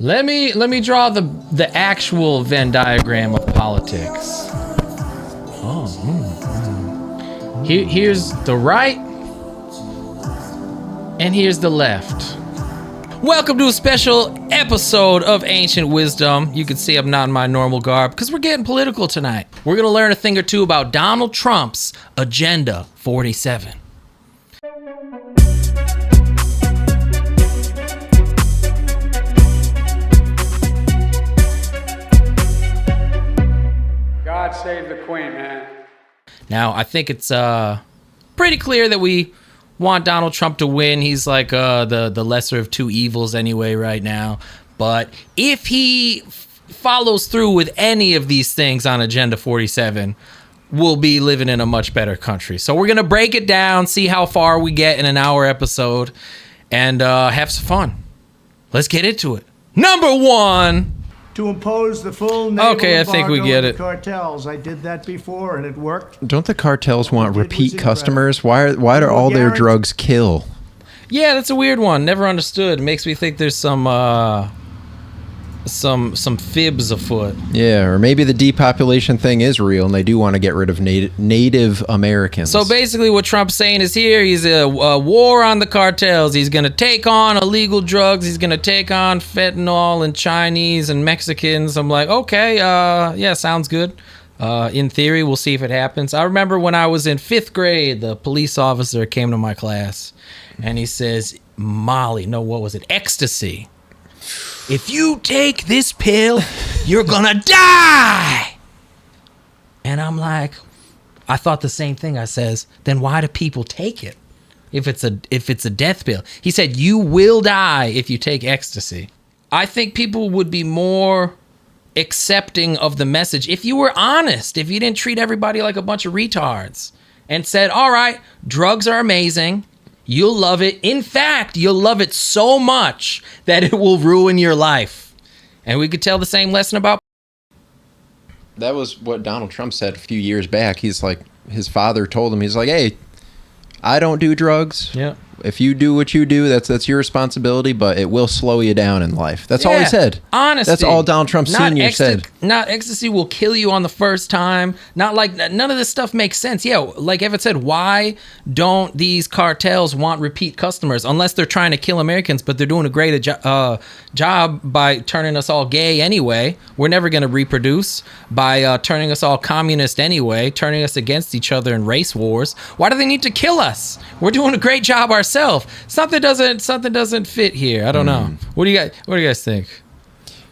Let me draw the actual Venn diagram of politics. Here's the right, and here's the left. Welcome to a special episode of Ancient Wisdom. You can see I'm not in my normal garb because we're getting political tonight. We're going to learn a thing or two about Donald Trump's Agenda 47. God save the Queen, man. Now, I think it's pretty clear that we want Donald Trump to win. He's like the lesser of two evils anyway right now. But if he follows through with any of these things on Agenda 47, we'll be living in a much better country. So we're going to break it down, see how far we get in an hour episode, and have some fun. Let's get into it. Number one. To impose the full naval Okay, I think we embargo get on it. the cartels. I did that before and it worked. Don't the cartels want What they did was repeat incredible. customers? Why do all their Guarantee- drugs kill? Yeah, that's a weird one. Never understood. Makes me think there's some fibs afoot. Yeah, or maybe the depopulation thing is real and they do want to get rid of Native Americans. So basically what Trump's saying is here, he's a war on the cartels. He's going to take on illegal drugs. He's going to take on fentanyl and Chinese and Mexicans. I'm like, okay, yeah, sounds good. In theory, we'll see if it happens. I remember when I was in 5th grade, the police officer came to my class and he says, ecstasy. If you take this pill, you're gonna die. And I'm like, I thought the same thing. I says, then why do people take it? If it's a death pill. He said, you will die if you take ecstasy. I think people would be more accepting of the message if you were honest, if you didn't treat everybody like a bunch of retards and said, all right, drugs are amazing. You'll love it. In fact, you'll love it so much that it will ruin your life. And we could tell the same lesson about. that was what Donald Trump said a few years back. He's like, his father told him, he's like, hey, I don't do drugs. Yeah. If you do what you do, that's your responsibility, but it will slow you down in life. That's all he Yeah, said. honesty. That's all Donald Trump Sr. said. Not ecstasy will kill you on the first time. Not like none of this stuff makes sense. Yeah, like Evan said, why don't these cartels want repeat customers unless they're trying to kill Americans, but they're doing a great job by turning us all gay anyway. We're never going to reproduce by turning us all communist anyway, turning us against each other in race wars. Why do they need to kill us? We're doing a great job ourselves. Something doesn't fit here. I don't know. What do you guys think?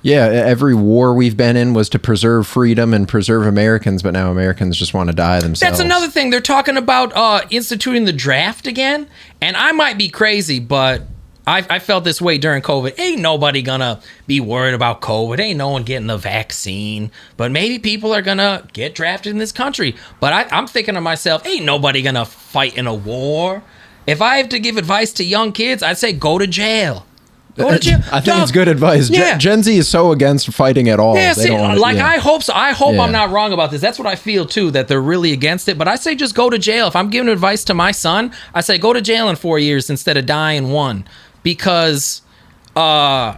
Yeah, every war we've been in was to preserve freedom and preserve Americans, but now Americans just want to die themselves. That's another thing. They're talking about instituting the draft again, and I might be crazy, but I felt this way during COVID. Ain't nobody gonna be worried about COVID. Ain't no one getting the vaccine, but maybe people are gonna get drafted in this country. But I'm thinking to myself, ain't nobody gonna fight in a war. If I have to give advice to young kids, I'd say go to jail. Go to jail. I think it's good advice. Yeah. Gen Z is so against fighting at all. Yeah, They see, don't wanna- like yeah. I hope so. I hope Yeah. I'm not wrong about this. That's what I feel too, that they're really against it. But I say just go to jail. If I'm giving advice to my son, I say go to jail in 4 years instead of die in 1. Because, yeah,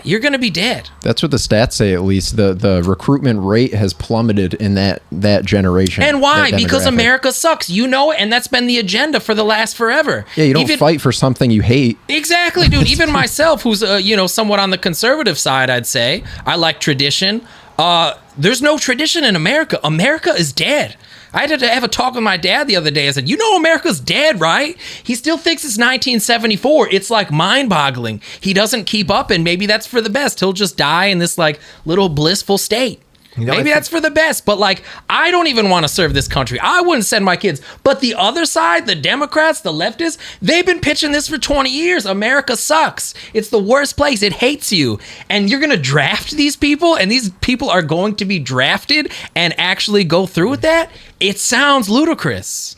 you're going to be dead. That's what the stats say, at least. The recruitment rate has plummeted in that generation. And why? that Because demographic. America sucks. You know it, and that's been the agenda for the last forever. Yeah, you don't fight for something you hate. Exactly, dude. Even myself, who's somewhat on the conservative side, I'd say I like tradition. There's no tradition in America. America is dead. I had to have a talk with my dad the other day. I said, you know America's dead, right? He still thinks it's 1974. It's like mind-boggling. He doesn't keep up, and maybe that's for the best. He'll just die in this like little blissful state. Maybe that's for the best, but like, I don't even want to serve this country. I wouldn't send my kids. But the other side, the Democrats, the leftists, they've been pitching this for 20 years. America sucks. It's the worst place. It hates you. And you're going to draft these people, and these people are going to be drafted and actually go through with that? It sounds ludicrous.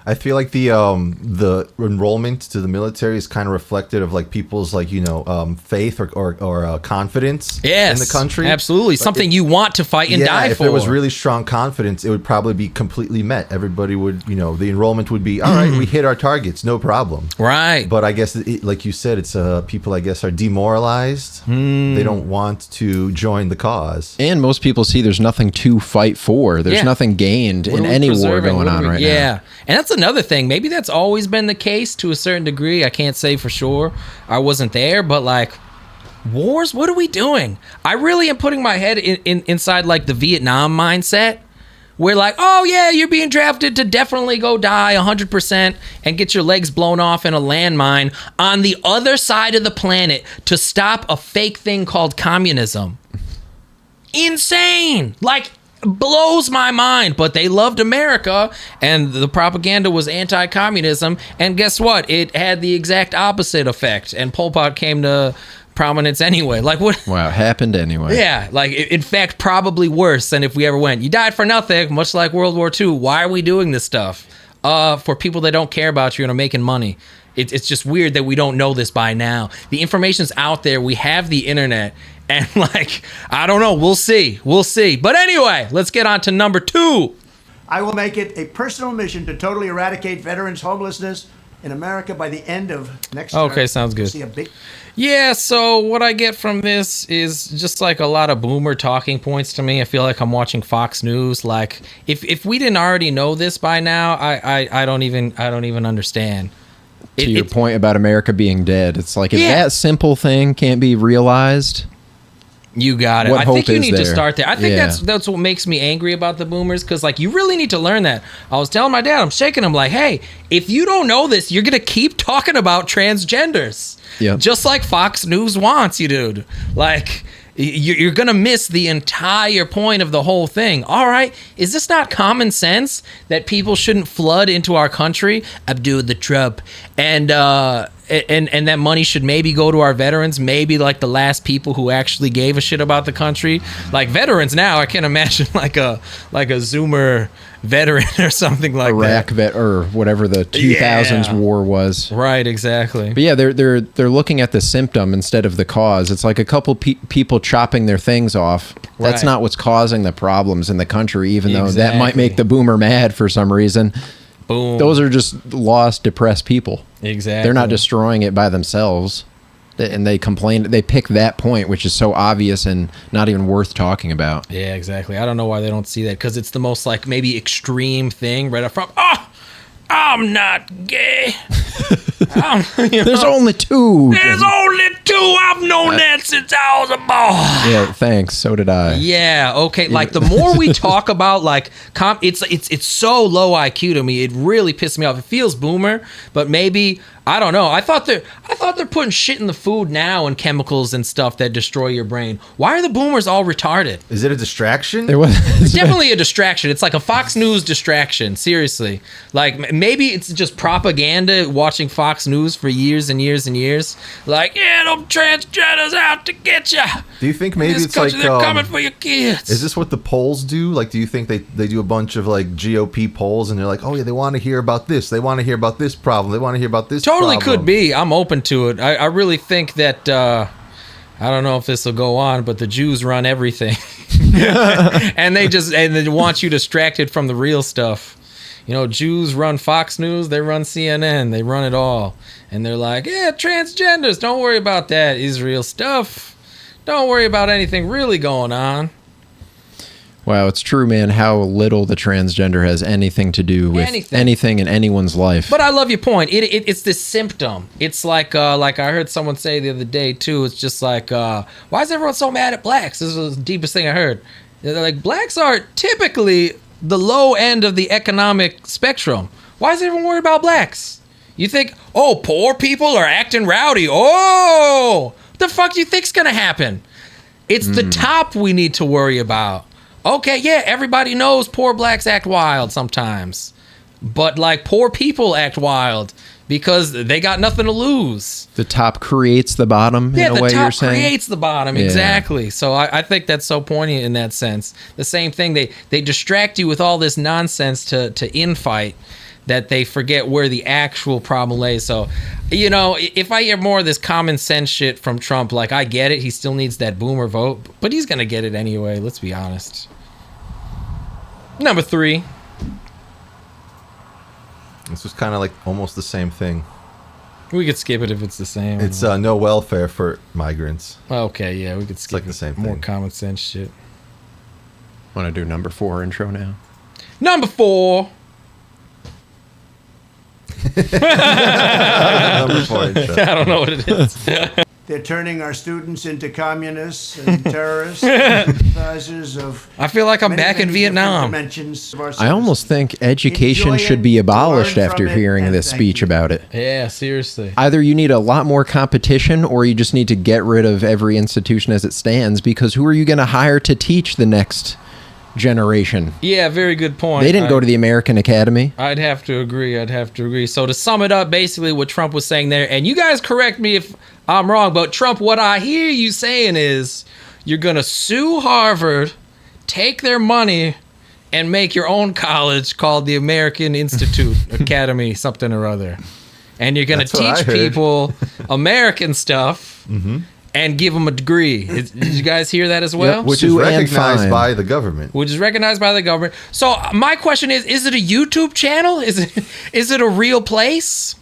I feel like the enrollment to the military is kind of reflective of like people's like faith or confidence in the country. Absolutely, something you want to fight and die if for. there was really strong confidence, it would probably be completely met. Everybody would, the enrollment would be all right. We hit our targets, no problem. Right. But I guess, like you said, it's people I guess are demoralized. They don't want to join the cause. And most people see there's nothing to fight for. There's nothing gained in any war going on right now. Yeah. And that's another thing. Maybe that's always been the case to a certain degree. I can't say for sure. I wasn't there, but like wars, what are we doing? I really am putting my head inside like the Vietnam mindset. Where like, oh yeah, you're being drafted to definitely go die 100% and get your legs blown off in a landmine on the other side of the planet to stop a fake thing called communism. Insane. Like, blows my mind. But they loved America and the propaganda was anti-communism, and guess what, it had the exact opposite effect, and Pol Pot came to prominence anyway. Like, what? Wow, it happened anyway. Yeah, like in fact probably worse than if we ever went. You died for nothing, much like World War II. Why are we doing this stuff? For people that don't care about you and are making money. It's just weird that we don't know this by now. The information's out there. We have the internet. And like, I don't know. We'll see. But anyway, let's get on to number 2. I will make it a personal mission to totally eradicate veterans' homelessness in America by the end of next year. Okay, sounds good. See a big... Yeah, so what I get from this is just like a lot of boomer talking points to me. I feel like I'm watching Fox News. Like, if we didn't already know this by now, I don't even understand. To your point about America being dead, it's like if that simple thing can't be realized. You got it. What I think hope you is need to there? start there. I think Yeah. that's what makes me angry about the boomers, because like you really need to learn that. I was telling my dad, I'm shaking him like, hey, if you don't know this, you're gonna keep talking about transgenders. Yep. Just like Fox News wants you, dude. Like you're gonna miss the entire point of the whole thing. All right, is this not common sense that people shouldn't flood into our country? Abdul the Trump and that money should maybe go to our veterans, maybe like the last people who actually gave a shit about the country. Like veterans now, I can't imagine like a Zoomer veteran or something like Iraq that. vet or whatever the 2000s war was. Right, exactly. But yeah, they're looking at the symptom instead of the cause. It's like a couple people chopping their things off. That's Right. not what's causing the problems in the country, even though that might Exactly. make the boomer mad for some reason. Boom. Those are just lost, depressed people. Exactly. They're not destroying it by themselves. And they complain. They pick that point, which is so obvious and not even worth talking about. Yeah, exactly. I don't know why they don't see that, because it's the most like maybe extreme thing right up front. Oh, I'm not gay. There's only 2. There's only 2. I've known that since I was a boy. Yeah, thanks. So did I. Yeah, okay. Like the more we talk about like it's so low IQ to me. It really pissed me off. It feels boomer, but maybe I don't know. I thought they're putting shit in the food now and chemicals and stuff that destroy your brain. Why are the boomers all retarded? Is it a distraction? There was It's definitely a distraction. It's like a Fox News distraction. Seriously. Like maybe it's just propaganda watching Fox News for years and years and years. Like, yeah, them transgenders out to get you. Do you think maybe This it's like country, they're coming for your kids. is this what the polls do? Like, do you think they do a bunch of like GOP polls and they're like, oh yeah, they want to hear about this. They want to hear about this problem. They want to hear about this Totally problem. could be. I'm open to it. I really think that I don't know if this will go on, but the Jews run everything. and they want you distracted from the real stuff. You know, Jews run Fox News, they run CNN, they run it all. And they're like, yeah, transgenders, don't worry about that Israel stuff. Don't worry about anything really going on. Wow, it's true, man, how little the transgender has anything to do with anything in anyone's life. But I love your point. It's this symptom. It's like I heard someone say the other day too. It's just like, why is everyone so mad at blacks? This was the deepest thing I heard. They're like, blacks are typically the low end of the economic spectrum. Why is everyone worried about blacks? You think, oh, poor people are acting rowdy. Oh, what the fuck do you think's gonna happen? It's the top we need to worry about. Okay, yeah, everybody knows poor blacks act wild sometimes. But, like, poor people act wild because they got nothing to lose. The top creates the bottom, in a way you're saying? Yeah, the top creates the bottom, Yeah. exactly. So I think that's so poignant in that sense. The same thing, they distract you with all this nonsense to infight that they forget where the actual problem lays. So, you know, if I hear more of this common sense shit from Trump, like, I get it. He still needs that boomer vote, but he's going to get it anyway. Let's be honest. Number 3. This was kind of like almost the same thing. We could skip it if it's the same. It's no welfare for migrants. Okay, yeah, we could skip like the same more thing. common sense shit. Want to do number 4 intro now? Number 4. Number 4 intro. I don't know what it is. They're turning our students into communists and terrorists, advisors of. I feel like I'm many, back in many different Vietnam. dimensions of our I almost think education Enjoy should it, be abolished learn after from it, hearing and this thank speech you. about it. Yeah, seriously. Either you need a lot more competition or you just need to get rid of every institution as it stands, because who are you going to hire to teach the next generation? Yeah, very good point. They didn't go to the American Academy. I'd have to agree. So to sum it up, basically what Trump was saying there, and you guys correct me if I'm wrong, but Trump, what I hear you saying is you're going to sue Harvard, take their money, and make your own college called the American Institute Academy, something or other. And you're going to That's what I teach heard. people American stuff and give them a degree. Did you guys hear that as well? Which is Sue and recognized fine. by the government. Which is recognized by the government. So my question is it a YouTube channel? Is it a real place?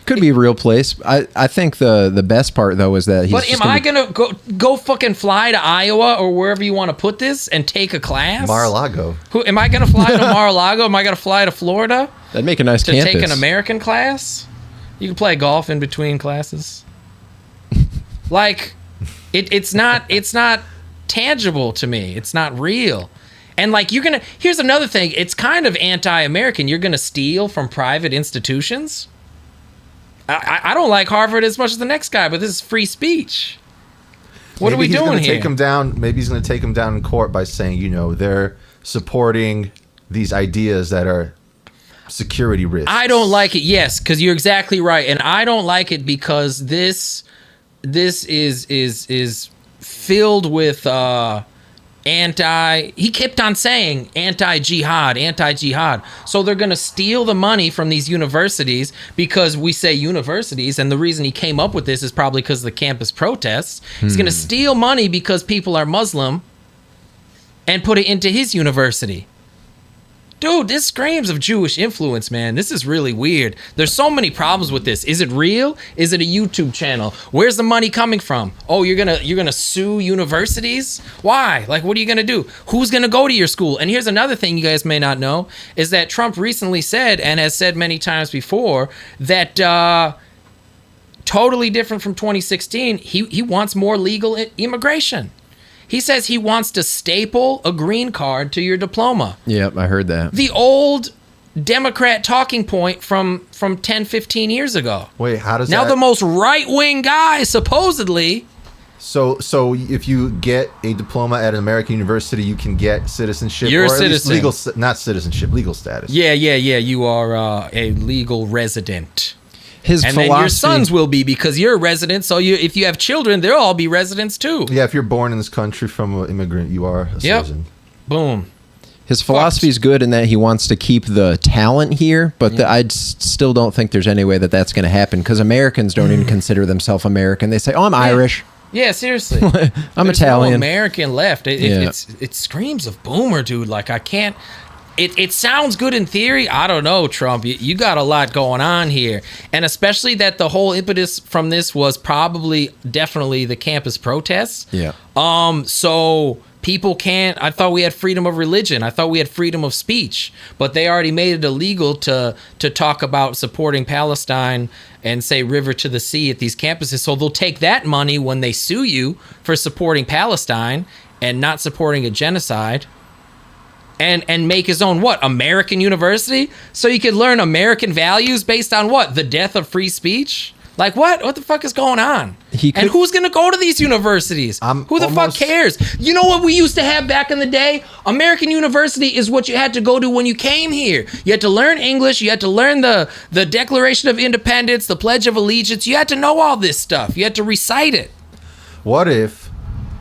Could be a real place. I think the best part though is that he's. But just am I gonna go fucking fly to Iowa or wherever you want to put this and take a class? Mar-a-Lago. Am I gonna fly to Mar-a-Lago? Am I gonna fly to Florida That'd make a nice to campus. take an American class? You can play golf in between classes. Like, it's not tangible to me. It's not real. And like here's another thing. It's kind of anti-American. You're gonna steal from private institutions. I don't like Harvard as much as the next guy, but this is free speech. What are we Maybe he's doing gonna here? Take him down. Maybe he's going to take him down in court by saying, you know, they're supporting these ideas that are security risks. I don't like it. Yes, because you're exactly right, and I don't like it because this is filled with he kept on saying anti-jihad. So they're going to steal the money from these universities because we say universities, and the reason he came up with this is probably because of the campus protests. He's going to steal money because people are Muslim and put it into his university. Dude, this screams of Jewish influence, man. This is really weird. There's so many problems with this. Is it real? Is it a YouTube channel? Where's the money coming from? Oh, you're gonna sue universities? Why? Like, what are you gonna do? Who's gonna go to your school? And here's another thing you guys may not know is that Trump recently said, and has said many times before, that totally different from 2016. He wants more legal immigration. He says he wants to staple a green card to your diploma. Yep, I heard that. The old Democrat talking point from 10, 15 years ago. Wait, how does Now that... the most right-wing guy, supposedly. So if you get a diploma at an American university, you can get citizenship. You're a or at least citizen. not citizenship, legal status. Yeah. You are a legal resident. His And philosophy. then your sons will be, because you're a resident. So if you have children, they'll all be residents too. Yeah, if you're born in this country from an immigrant, you are a citizen. Boom. His philosophy is good in that he wants to keep the talent here, but I still don't think there's any way that that's going to happen, because Americans don't even consider themselves American. They say, "Oh, I'm Irish. Yeah, seriously. I'm There's Italian." No American left. Yeah. It screams of boomer, dude. Like, I can't. It sounds good in theory. I don't know, Trump. You got a lot going on here. And especially that the whole impetus from this was definitely the campus protests. Yeah. So people can't. I thought we had freedom of religion. I thought we had freedom of speech. But they already made it illegal to talk about supporting Palestine and say river to the sea at these campuses. So they'll take that money when they sue you for supporting Palestine and not supporting a genocide. And make his own American university, so you could learn American values based on the death of free speech. Like, what the fuck is going on? And who's gonna go to these universities? Who the fuck cares? You know what we used to have back in the day? American university is what you had to go to when you came here. You had to learn English. You had to learn the Declaration of Independence, the Pledge of Allegiance. You had to know all this stuff. You had to recite it. What if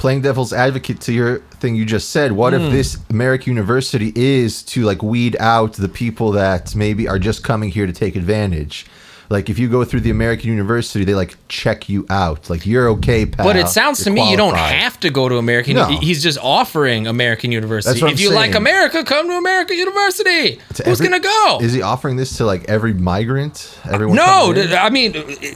playing devil's advocate to your thing you just said, what if this American university is to like weed out the people that maybe are just coming here to take advantage? Like if you go through the American university, they like check you out. Like you're okay, pal. But it sounds to You're me you don't qualified. have to go to American. No. He's just offering American University. That's what If I'm you like saying. America, come to American University. To Who's every- gonna go? Is he offering this to like every migrant? Everyone? No, coming in? I mean,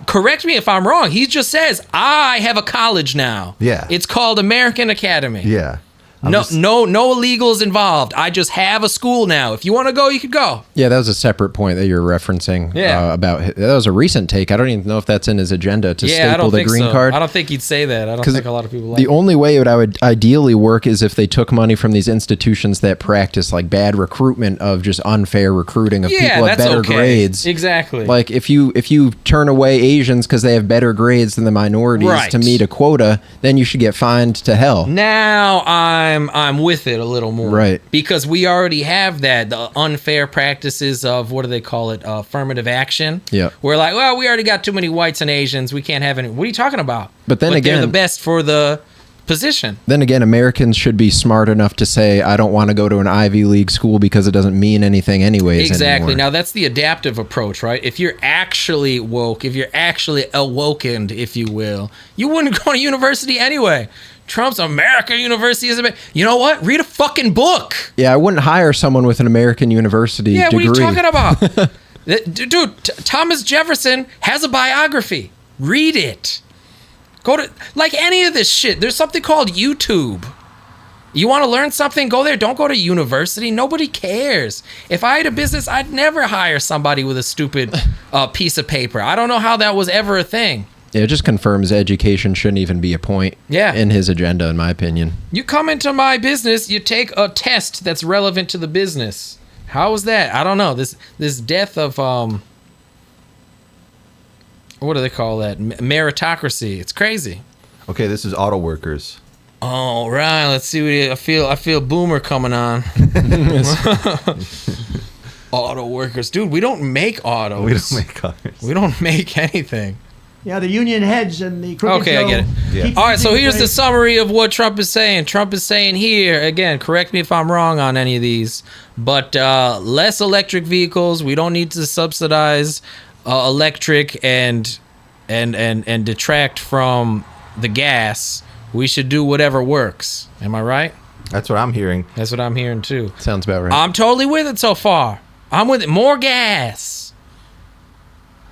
correct me if I'm wrong. He just says, I have a college now. Yeah. It's called American Academy. Yeah. I'm No, just- no illegals involved. I just have a school now. If you want to go, you could go. Yeah, that was a separate point that you're referencing. Yeah. About that was a recent take. I don't even know if that's in his agenda to Yeah, I staple don't the think green so. card. I don't think he'd say that. I don't think a lot of people like the only way I would ideally work is if they took money from these institutions that practice like bad recruitment of just unfair recruiting of Yeah, people with that's better okay. grades. Exactly. Like if you turn away Asians because they have better grades than the minorities Right. to meet a quota, then you should get fined to hell. Now I'm with it a little more. Right. Because we already have that, the unfair practices of, what do they call it, affirmative action. Yeah. We're like, well, we already got too many whites and Asians. We can't have any. What are you talking about? But then they're again- the best for the position. Then again, Americans should be smart enough to say, I don't want to go to an Ivy League school because it doesn't mean anything anyways. Exactly. anymore. Now that's the adaptive approach, right? If you're actually woke, if you're actually awokened, if you will, you wouldn't go to university anyway. Trump's American University is you know what? Read a fucking book. Yeah, I wouldn't hire someone with an American university Yeah, degree. what are you talking about? Dude, Thomas Jefferson has a biography. Read it. Go to, like any of this shit, there's something called YouTube. You want to learn something? Go there. Don't go to university. Nobody cares. If I had a business, I'd never hire somebody with a stupid piece of paper. I don't know how that was ever a thing. Yeah, it just confirms education shouldn't even be a point Yeah. in his agenda, in my opinion. You come into my business, you take a test that's relevant to the business. How is that? I don't know. This death of what do they call that? Meritocracy. It's crazy. Okay, this is auto workers. All right, let's see what I feel boomer coming on. Auto workers. Dude, we don't make autos. We don't make cars. We don't make anything. Yeah, the union heads and the crooked Okay, I Joe get it. Yeah. keep All right, so using here's the things. summary of what Trump is saying. Trump is saying here, again, correct me if I'm wrong on any of these, but less electric vehicles. We don't need to subsidize electric and detract from the gas. We should do whatever works. Am I right? That's what I'm hearing. That's what I'm hearing too. Sounds about right. I'm totally with it so far. I'm with it. More gas.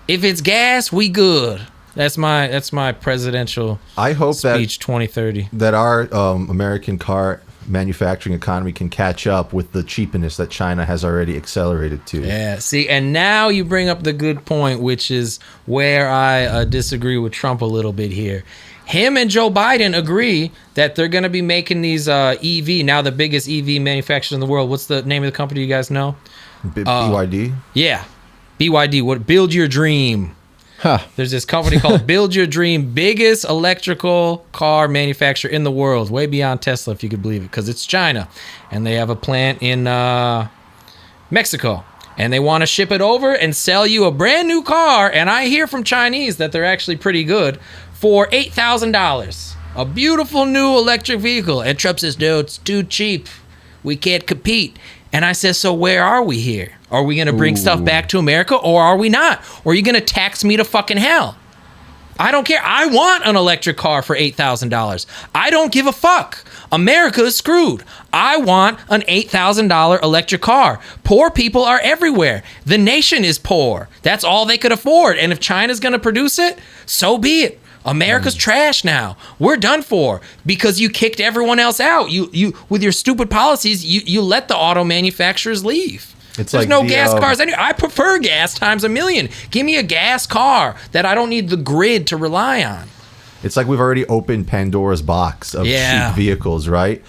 If it's gas, we good. That's my presidential I hope speech 2030. that our American car manufacturing economy can catch up with the cheapness that China has already accelerated to. Yeah, see, and now you bring up the good point, which is where I disagree with Trump a little bit here. Him and Joe Biden agree that they're going to be making these EV, now the biggest EV manufacturer in the world. What's the name of the company you guys know? BYD. Yeah, BYD. What? Build Your Dream. Huh. There's this company called Build Your Dream, biggest electrical car manufacturer in the world, way beyond Tesla, if you could believe it, because it's China. And they have a plant in Mexico. And they want to ship it over and sell you a brand new car. And I hear from Chinese that they're actually pretty good for $8,000. A beautiful new electric vehicle. And Trump says, no, it's too cheap. We can't compete. And I said, so where are we here? Are we going to bring stuff back to America or are we not? Or are you going to tax me to fucking hell? I don't care. I want an electric car for $8,000. I don't give a fuck. America is screwed. I want an $8,000 electric car. Poor people are everywhere. The nation is poor. That's all they could afford. And if China's going to produce it, so be it. America's trash now. We're done for because you kicked everyone else out. You with your stupid policies, you let the auto manufacturers leave. It's There's like no the, gas cars anyway. I prefer gas times a million. Give me a gas car that I don't need the grid to rely on. It's like we've already opened Pandora's box of Yeah. cheap vehicles, right?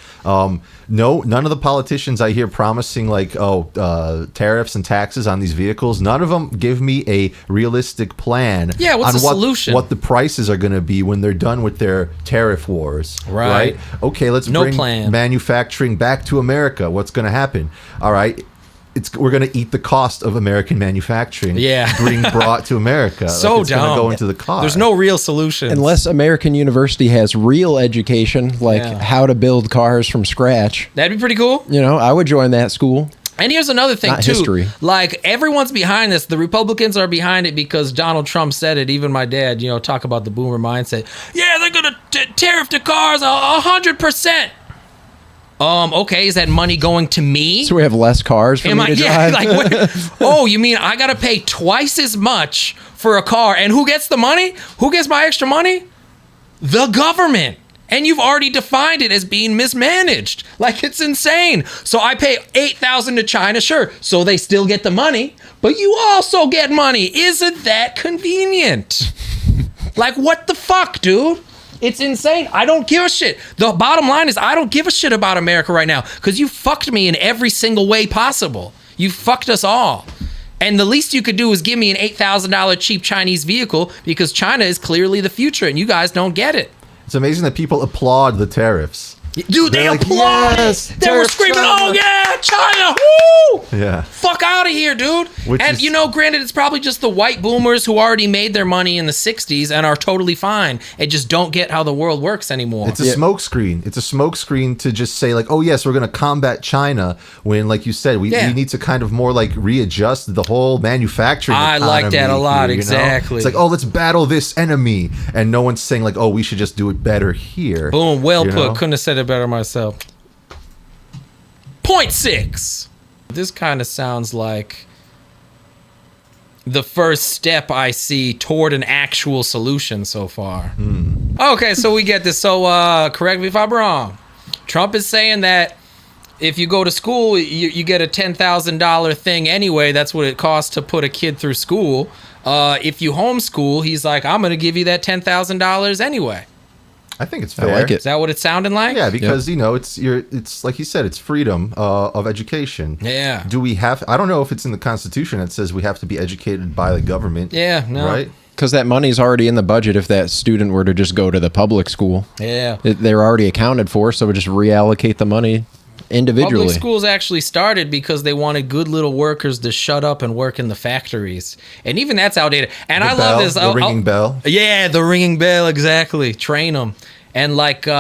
No, none of the politicians I hear promising like, tariffs and taxes on these vehicles, none of them give me a realistic plan Yeah, what's on the solution? what the prices are going to be when they're done with their tariff wars, Right. right? Okay, let's No bring plan. manufacturing back to America. What's going to happen? All right. we're going to eat the cost of American manufacturing. Yeah. being brought to America. So it's going to dumb. go into the cost. There's no real solution. Unless American University has real education, like Yeah. how to build cars from scratch. That'd be pretty cool. You know, I would join that school. And here's another thing Not too. history. Like everyone's behind this. The Republicans are behind it because Donald Trump said it. Even my dad, talk about the boomer mindset. Yeah, they're gonna tariff the cars 100%. Okay, is that money going to me? So we have less cars for me to drive. You mean I gotta pay twice as much for a car? And who gets the money? Who gets my extra money? The government. And you've already defined it as being mismanaged. Like, it's insane. So I pay $8,000 to China, sure. So they still get the money, but you also get money. Isn't that convenient? Like, what the fuck, dude? It's insane. I don't give a shit. The bottom line is I don't give a shit about America right now because you fucked me in every single way possible. You fucked us all. And the least you could do is give me an $8,000 cheap Chinese vehicle because China is clearly the future and you guys don't get it. It's amazing that people applaud the tariffs. Dude, they They're like, applauded. yes, They were tariffs, screaming, China. oh yeah, China, woo! Yeah. Fuck out of here, dude. Which And is- granted, it's probably just the white boomers who already made their money in the 60s and are totally fine and just don't get how the world works anymore. It's a smoke screen. It's a smoke screen to just say like, oh yes, we're going to combat China when, like you said, we need to kind of more like readjust the whole manufacturing. I like that a economy lot, here, exactly. It's like, oh, let's battle this enemy, and no one's saying like, oh, we should just do it better here. Boom, well You put. know? Couldn't have said it better myself. Point 6. This kind of sounds like the first step I see toward an actual solution so far. Okay, so we get this. So correct me if I'm wrong. Trump is saying that if you go to school, you get a $10,000 thing anyway. That's what it costs to put a kid through school. If you homeschool, he's like, I'm going to give you that $10,000 anyway. I think it's I fair. like it. Is that what it's sounding like? Yeah, because it's like you said, it's freedom of education. Yeah. Do we have? I don't know if it's in the Constitution that says we have to be educated by the government. Yeah, no. Right. Because that money's already in the budget if that student were to just go to the public school. Yeah. They're already accounted for, so we just reallocate the money individually. Public schools actually started because they wanted good little workers to shut up and work in the factories. And even that's outdated. And I love this. The ringing bell. Yeah, the ringing bell, exactly. Train them. And like, so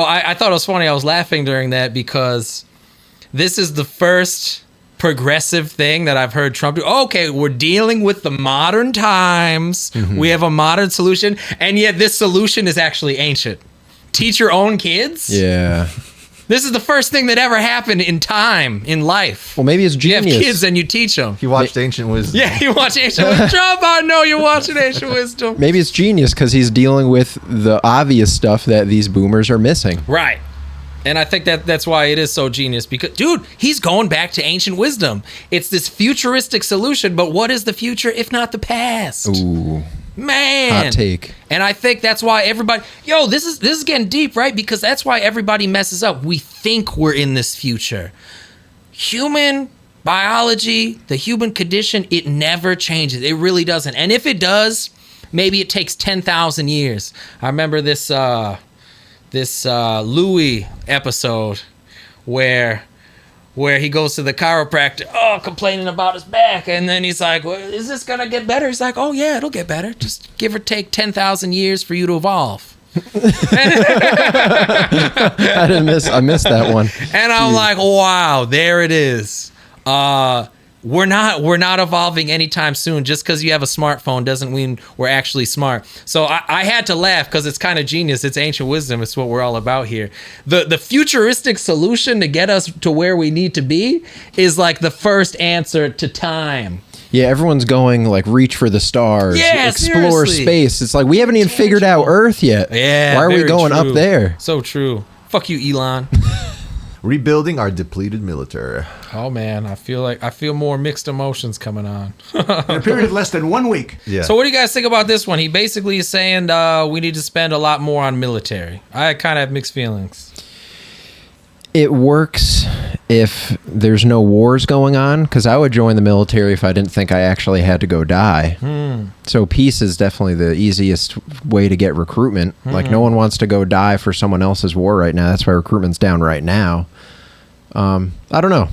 I thought it was funny. I was laughing during that because this is the first progressive thing that I've heard Trump do. Okay, we're dealing with the modern times. We have a modern solution. And yet this solution is actually ancient. Teach your own kids? Yeah. This is the first thing that ever happened in time, in life. Well, maybe it's You have genius. kids and you teach them. He watched Ancient Wisdom. Yeah, you watch Ancient Wisdom. Trump, I know you're watching Ancient Wisdom. Maybe it's genius because he's dealing with the obvious stuff that these boomers are missing. Right. And I think that's why it is so genius because, dude, he's going back to Ancient Wisdom. It's this futuristic solution, but what is the future if not the past? Ooh, Man. hot take. And I think that's why everybody, this is getting deep, right? Because that's why everybody messes up. We think we're in this future. Human biology, the human condition, it never changes. It really doesn't. And if it does, maybe it takes 10,000 years. I remember this Louis episode where he goes to the chiropractor, complaining about his back, and then he's like, well, is this gonna get better? He's like, oh yeah, it'll get better. Just give or take 10,000 years for you to evolve. I missed that one. And I'm like, wow, there it is. We're not evolving anytime soon. Just because you have a smartphone doesn't mean we're actually smart. So I had to laugh because it's kind of genius. It's ancient wisdom. It's what we're all about here. The futuristic solution to get us to where we need to be is like the first answer to time. Yeah, everyone's going like reach for the stars, Yeah, explore seriously. space. It's like we haven't even figured out Earth yet. Yeah. Why are we very going true. up there? So true. Fuck you, Elon. Rebuilding our depleted military. Oh man, I feel more mixed emotions coming on. In a period of less than 1 week. Yeah. So what do you guys think about this one? He basically is saying we need to spend a lot more on military. I kind of have mixed feelings. It works if there's no wars going on, because I would join the military if I didn't think I actually had to go die. So peace is definitely the easiest way to get recruitment. Like no one wants to go die for someone else's war right now. That's why recruitment's down right now. I don't know.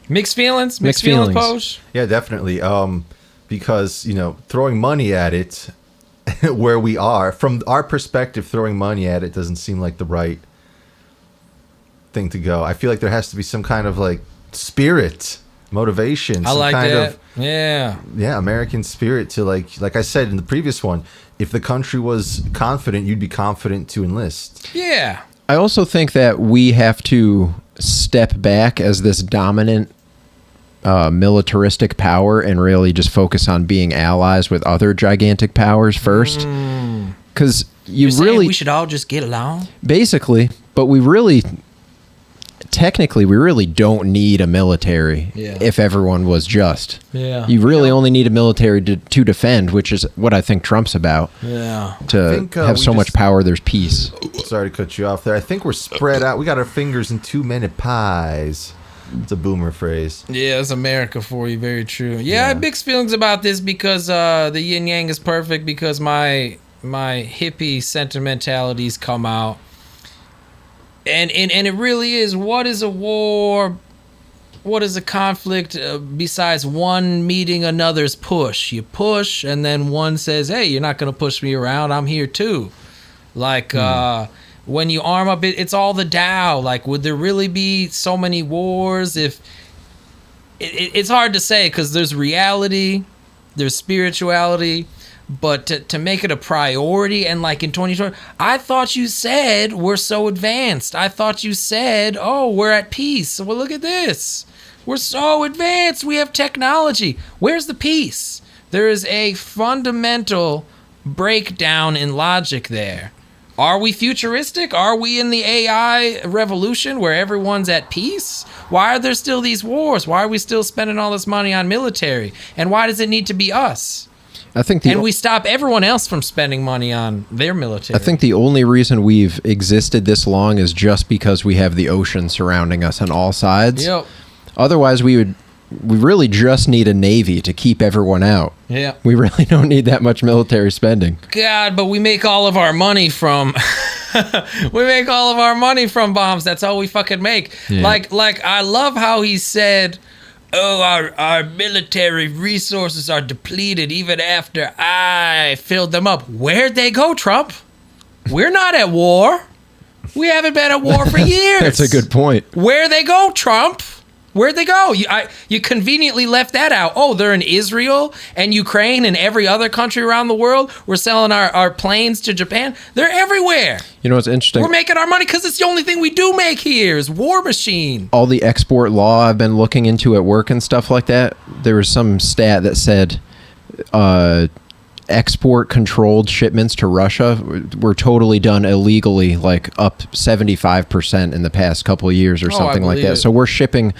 Mixed feelings? Mixed Feelings, feelings. Poge? Yeah, definitely. Because, throwing money at it where we are, from our perspective, throwing money at it doesn't seem like the right thing to go. I feel like there has to be some kind of like spirit, motivation. I some like kind that. of Yeah. American spirit to like I said in the previous one, if the country was confident, you'd be confident to enlist. Yeah. I also think that we have to step back as this dominant militaristic power and really just focus on being allies with other gigantic powers first. Because You're saying really, we should all just get along? basically, but we really, technically, we really don't need a military Yeah. if everyone was just. Yeah. You really only need a military to defend, which is what I think Trump's about. Yeah. To think, have we so much just- power, there's peace. Sorry to cut you off there. I think we're spread out. We got our fingers in too many pies. It's a boomer phrase. Yeah, it's America for you. Very true. Yeah, I have mixed feelings about this because the yin yang is perfect because my hippie sentimentalities come out. And it really is, what is a war? What is a conflict besides one meeting another's push? You push, and then one says, hey, you're not going to push me around. I'm here too. Like, when you arm up, it's all the Tao. Like, would there really be so many wars if... It's hard to say because there's reality, there's spirituality, but to make it a priority and like in 2020, I thought you said we're so advanced. I thought you said, oh, we're at peace. Well, look at this. We're so advanced. We have technology. Where's the peace? There is a fundamental breakdown in logic there. Are we futuristic? Are we in the AI revolution where everyone's at peace? Why are there still these wars? Why are we still spending all this money on military? And why does it need to be us? I think And we stop everyone else from spending money on their military. I think the only reason we've existed this long is just because we have the ocean surrounding us on all sides. Yep. Otherwise, we really just need a navy to keep everyone out. Yeah. We really don't need that much military spending. God, but we make all of our money from bombs. That's all we fucking make. Yeah. Like I love how he said, "Oh, our military resources are depleted even after I filled them up." Where'd they go, Trump? We're not at war. We haven't been at war for years. That's a good point. Where'd they go, Trump? Where'd they go? You conveniently left that out. Oh, they're in Israel and Ukraine and every other country around the world. We're selling our planes to Japan. They're everywhere. You know what's interesting? We're making our money because it's the only thing we do make here is war machine. All the export law I've been looking into at work and stuff like that, there was some stat that said export controlled shipments to Russia were totally done illegally, like up 75% in the past couple of years or something like believe that. it. So we're shipping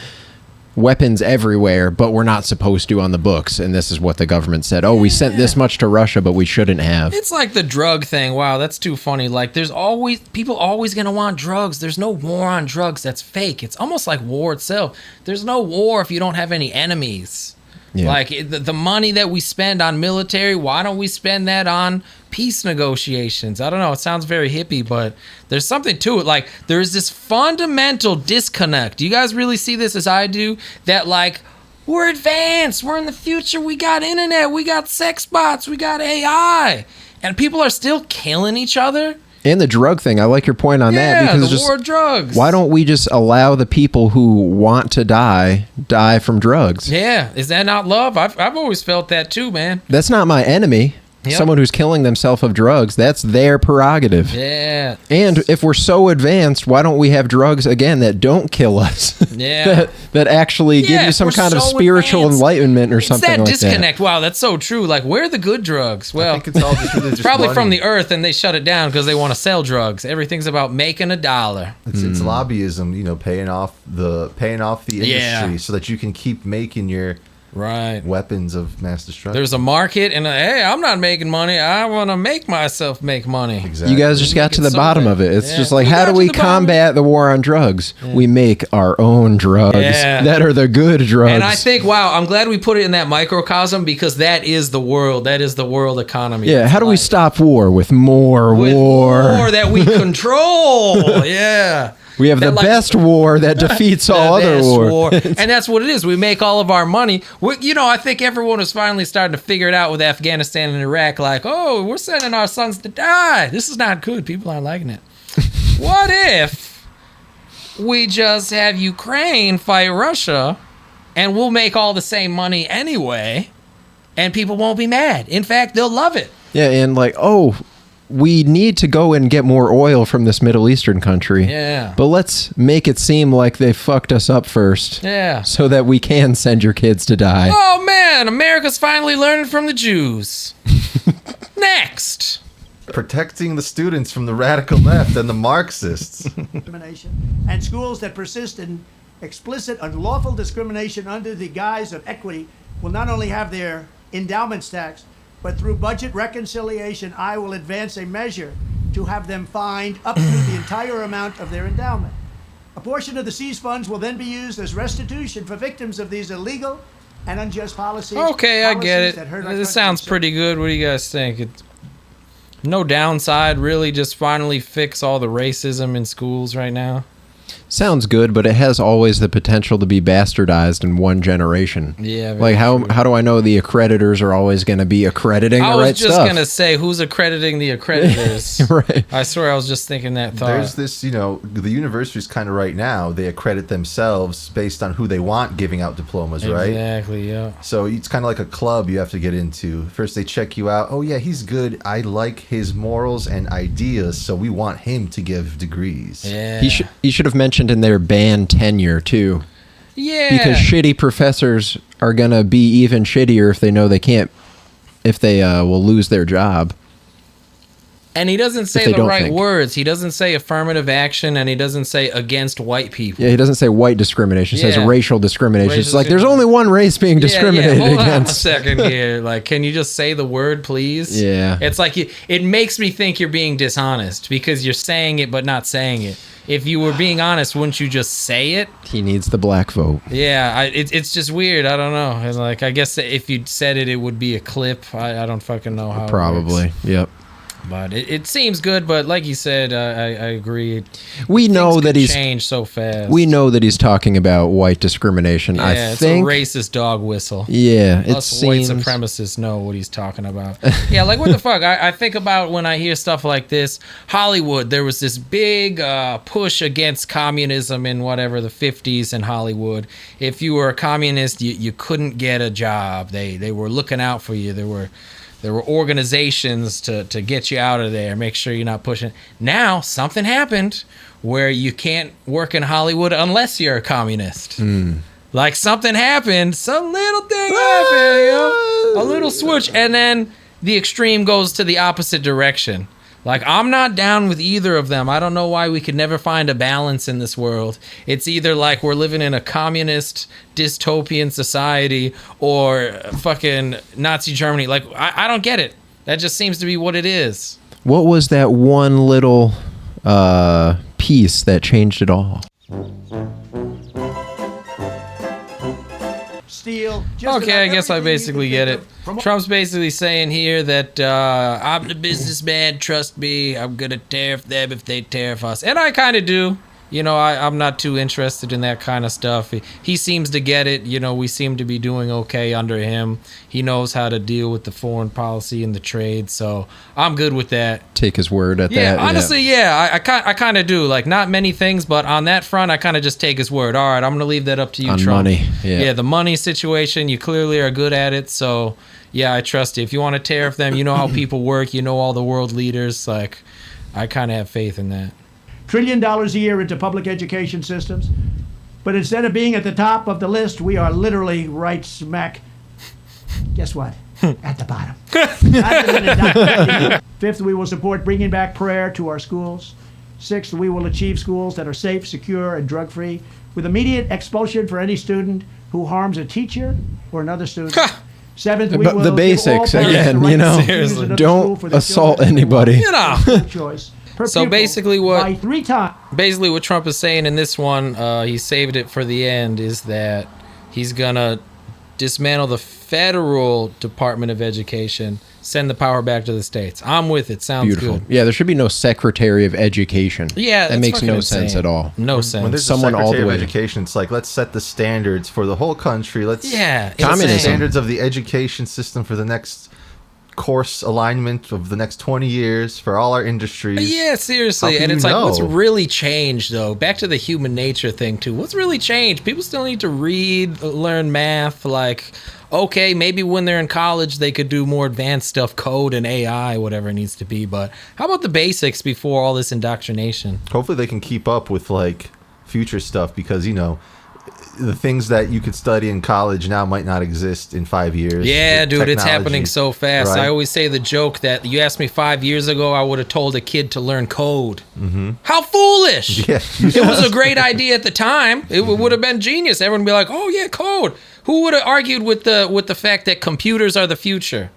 weapons everywhere, but we're not supposed to on the books. And this is what the government said. Oh, we sent this much to Russia, but we shouldn't have. It's like the drug thing. Wow, that's too funny. Like there's always people always going to want drugs. There's no war on drugs. That's fake. It's almost like war itself. There's no war if you don't have any enemies. Yeah. Like the money that we spend on military, why don't we spend that on peace negotiations? I don't know. It sounds very hippie, but there's something to it. Like there's this fundamental disconnect. Do you guys really see this as I do? That like we're advanced, we're in the future, we got internet, we got sex bots, we got AI, and people are still killing each other. And the drug thing, I like your point on that, Yeah, because the just war of drugs. why don't we just allow the people who want to die from drugs? Yeah, is that not love? I've always felt that too, man. That's not my enemy. Yep. Someone who's killing themselves of drugs, that's their prerogative. Yeah. And if we're so advanced, why don't we have drugs again that don't kill us? Yeah. that actually give you Yes, some we're kind of so spiritual advanced. enlightenment or It's something that like disconnect. Wow, that's so true. Like, where are the good drugs? Well, I think it's all just really just probably from money. the earth, and they shut it down because they want to sell drugs. Everything's about making a dollar. It's lobbyism, paying off the industry Yeah. so that you can keep making your Right. weapons of mass destruction. There's a market, and hey, I'm not making money. I want to make myself make money. exactly. You guys just got Make to it the so bottom bad. of it. It's Yeah. just like, We how got do to we the bottom. combat the war on drugs? We make our own drugs Yeah. that are the good drugs. And I think, wow, I'm glad we put it in that microcosm because that is the world. That is the world economy. yeah, how do we Like, stop war with more with war? more that we control? Yeah. We have the That, like, best war that defeats all the other best wars. war. And that's what it is. We make all of our money. I think everyone was finally starting to figure it out with Afghanistan and Iraq. Like, oh, we're sending our sons to die. This is not good. People aren't liking it. What if we just have Ukraine fight Russia and we'll make all the same money anyway and people won't be mad? In fact, they'll love it. Yeah, and like, we need to go and get more oil from this Middle Eastern country. Yeah. But let's make it seem like they fucked us up first. Yeah. So that we can send your kids to die. Oh man, America's finally learning from the Jews. Next. Protecting the students from the radical left and the Marxists. Discrimination, and schools that persist in explicit unlawful discrimination under the guise of equity will not only have their endowments taxed, but through budget reconciliation, I will advance a measure to have them fined up to the entire amount of their endowment. A portion of the seized funds will then be used as restitution for victims of these illegal and unjust policies. Okay, I get policies that hurt it. our This country. sounds pretty good. What do you guys think? No downside, really. Just finally fix all the racism in schools right now. Sounds good, but it has always the potential to be bastardized in one generation. Yeah, very Like how true. how do I know the accreditors are always going to be accrediting I the was right just stuff? gonna say, who's accrediting the accreditors? Right. I swear, I was just thinking that thought. There's this, the universities kind of right now, they accredit themselves based on who they want giving out diplomas, right? Exactly. Yeah. So it's kind of like a club you have to get into. First, they check you out. Oh, yeah, he's good. I like his morals and ideas, so we want him to give degrees. Yeah. He should have mentioned in their band tenure too, Yeah. because shitty professors are gonna be even shittier if they know they can't, if they will lose their job. And he doesn't say they the don't right think. words. He doesn't say affirmative action, and he doesn't say against white people. Yeah, he doesn't say white discrimination. He Yeah. says racial discrimination. Racial It's like there's discrimination. only one race being discriminated Hold on a against. second here. Like, can you just say the word, please? Yeah. It's like it makes me think you're being dishonest because you're saying it but not saying it. If you were being honest, wouldn't you just say it? He needs the black vote. Yeah, it's just weird. I don't know. And like, I guess if you'd said it, it would be a clip. I don't fucking know how. It Probably. works. Yep. But it seems good. But like you said, I agree. We know Things that could he's. changed so fast. We know that he's talking about white discrimination. Yeah, I it's think. a racist dog whistle. Yeah, it Us white seems. supremacists know what he's talking about. Yeah, like what the fuck? I think about when I hear stuff like this. Hollywood, there was this big push against communism in whatever the 50s in Hollywood. If you were a communist, you couldn't get a job. They were looking out for you. There were organizations to get you out of there, make sure you're not pushing. Now, something happened where you can't work in Hollywood unless you're a communist. Like something happened, some little thing happened, a little switch, and then the extreme goes to the opposite direction. Like, I'm not down with either of them. I don't know why we could never find a balance in this world. It's either like we're living in a communist dystopian society or fucking Nazi Germany. Like, I don't get it. That just seems to be what it is. What was that one little piece that changed it all? Steal. just Okay, about I guess I everything you basically can get think it. of from- Trump's basically saying here that I'm the businessman, trust me, I'm going to tariff them if they tariff us. And I kind of do. You know, I'm not too interested in that kind of stuff. He seems to get it. You know, we seem to be doing okay under him. He knows how to deal with the foreign policy and the trade, so I'm good with that. Take his word at Yeah, that. honestly, yeah, I kind of do. Like, not many things, but on that front, I kind of just take his word. All right, I'm going to leave that up to you, On Trump. money, yeah. The money situation, you clearly are good at it, so, yeah, I trust you. If you want to tariff them, you know how people work, you know all the world leaders, like, I kind of have faith in that. $1 trillion a year into public education systems. But instead of being at the top of the list, we are literally right smack, guess what? At the bottom. Fifth, we will support bringing back prayer to our schools. Sixth, we will achieve schools that are safe, secure, and drug-free, with immediate expulsion for any student who harms a teacher or another student. Seventh, we But will the give all basics, parents the again, right you know, to choose another school don't for their assault children if they want. anybody. You know. Choice per So pupil basically what- by 3 times. Basically, what Trump is saying in this one, he saved it for the end, is that he's going to dismantle the federal Department of Education, Send the power back to the states. I'm with it. Sounds Beautiful. good. Yeah, there should be no Secretary of Education. Yeah, that that's makes no fucking sense insane. at all. No sense. When there's Someone a all Secretary the of way. Education, it's like, let's set the standards for the whole country. Let's Yeah, set the Communism. standards of the education system for the next course alignment of the next 20 years for all our industries. Yeah, seriously. How can And it's you like, what's know? really changed, though? Back to the human nature thing, too. What's really changed? People still need to read, learn math. Like, okay, maybe when they're in college, they could do more advanced stuff, code and AI, whatever it needs to be. But how about the basics before all this indoctrination? Hopefully they can keep up with like future stuff, because the things that you could study in college now might not exist in 5 years. Yeah, with dude, it's technology, happening so fast. right? I always say the joke that you asked me 5 years ago, I would have told a kid to learn code. Mm-hmm. How foolish! Yeah. It was a great idea at the time. It would have been genius. Everyone would be like, "Oh yeah, code." Who would have argued with the fact that computers are the future?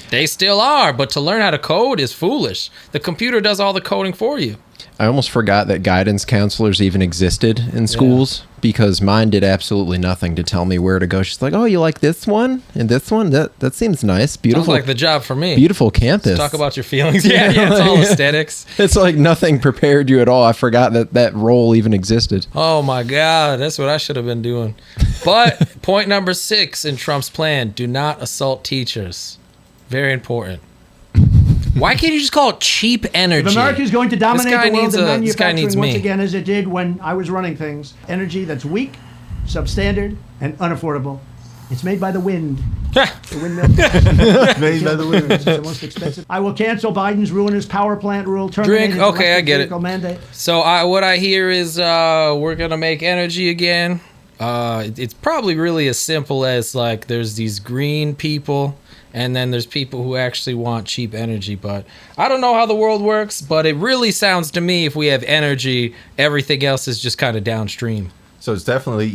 They still are, but to learn how to code is foolish. The computer does all the coding for you. I almost forgot that guidance counselors even existed in schools because mine did absolutely nothing to tell me where to go. She's like, "Oh, you like this one and this one? That seems nice. Sounds Beautiful, like the job for me. beautiful campus." Talk about your feelings. Yeah, it's all aesthetics. It's like nothing prepared you at all. I forgot that role even existed. Oh my God, that's what I should have been doing. But point number 6 in Trump's plan: do not assault teachers. Very important. Why can't you just call it cheap energy? If America is going to dominate This guy the world needs in this guy manufacturing needs once me. again, as it did when I was running things, energy that's weak, substandard, and unaffordable. It's made by the wind. The windmill. Made by the wind. It's the most expensive. I will cancel Biden's ruinous power plant rule. Terminate his Okay, I electric get it. vehicle mandate. So what I hear is we're gonna make energy again. It's probably really as simple as like there's these green people, and then there's people who actually want cheap energy. But I don't know how the world works, but it really sounds to me if we have energy, everything else is just kind of downstream. So it's definitely,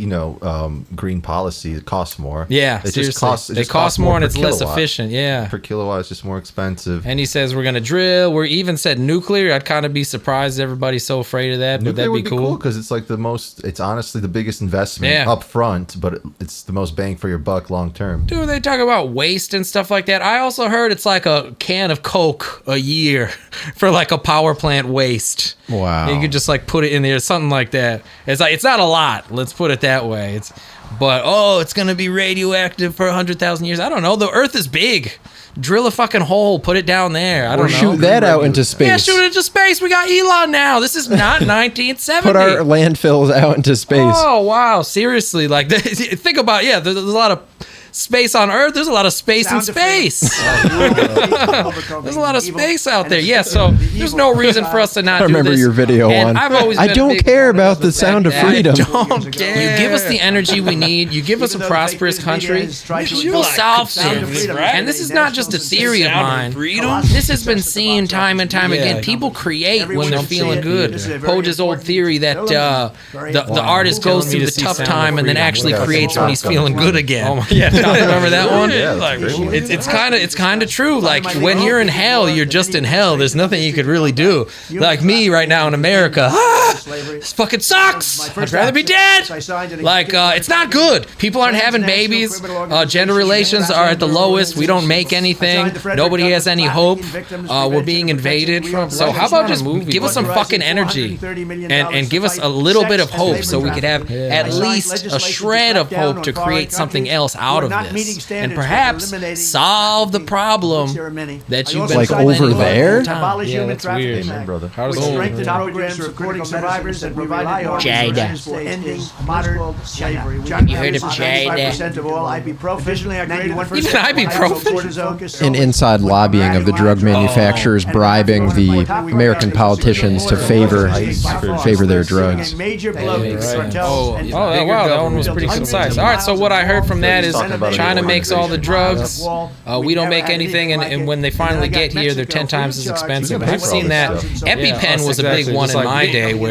green policy. It costs more. Yeah, it seriously. just costs. It They just cost costs more and per it's less kilowatt. efficient. Yeah. Per kilowatt is just more expensive. And he says we're gonna drill. We even said nuclear. I'd kind of be surprised everybody's so afraid of that, but Nuclear that'd would be cool. because it's like it's honestly the biggest investment Yeah. up front, but it's the most bang for your buck long term. Dude, they talk about waste and stuff like that. I also heard it's like a can of Coke a year for like a power plant waste. Wow. You could just like put it in there, something like that. It's like it's not a lot. Let's put it that way. It's gonna be radioactive for 100,000 years. I don't know. The Earth is big. Drill a fucking hole. Put it down there. I don't Or know. shoot that out into space. Yeah, shoot it into space. We got Elon now. This is not 1970. Put our landfills out into space. Oh wow! Seriously, like think about there's a lot of space on Earth. There's a lot of space in Sound effects. space. There's a lot of space out there. Yeah, so there's no reason for us to not. I remember do this. your video And on. I've always I been a don't big care proponent about of the sound of fact that freedom. Don't care. You give us the energy we need. You give us a prosperous country. We'll solve things. And this is not just a theory of mine. This has been seen time and time again. People create when they're feeling good. Poge's old theory that the artist goes through the tough time and then actually creates when he's feeling good again. Oh my, yeah, remember that one? Yeah, that's a great one. It's kind of true. Like when you're in hell, you're just in hell. There's nothing you could really do. Like me right now in America, this fucking sucks. I'd rather be dead. Like it's not good. People aren't having babies. Gender relations are at the lowest. We don't make anything. Nobody has any hope. We're being invaded. So how about just give us some fucking energy and give us a little bit of hope so we could have at least a shred of hope to create something else out of this and perhaps solve the problem that you've been Like complaining over about there? all the time. Abolish Yeah, human that's trafficking. weird. Amen, brother. How does Which that strengthened work? programs for recruiting survivors and provided Jada. for ending modern slavery. You heard of Jada? 95% of all ibuprofen. Additionally, I created 91% Even ibuprofen? cortisone. An inside lobbying of the drug manufacturers bribing the American politicians to favor their drugs. Major blow to Right. cartels and Oh, wow, that one was pretty Hundreds concise. of All right, so miles what of I heard from that is Talking about China an makes all the drugs. wall. We don't make anything, and when they finally get here, they're 10 times as expensive. I've seen that. EpiPen was a big one in my day. Where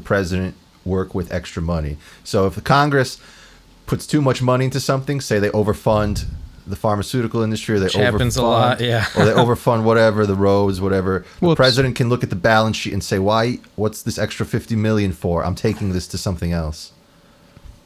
president work with extra money. So if the Congress puts too much money into something, say they overfund the pharmaceutical industry, or they happens a lot, yeah. or they overfund whatever, the roads, whatever. The Well, president can look at the balance sheet and say, "Why? What's this extra $50 million for? I'm taking this to something else."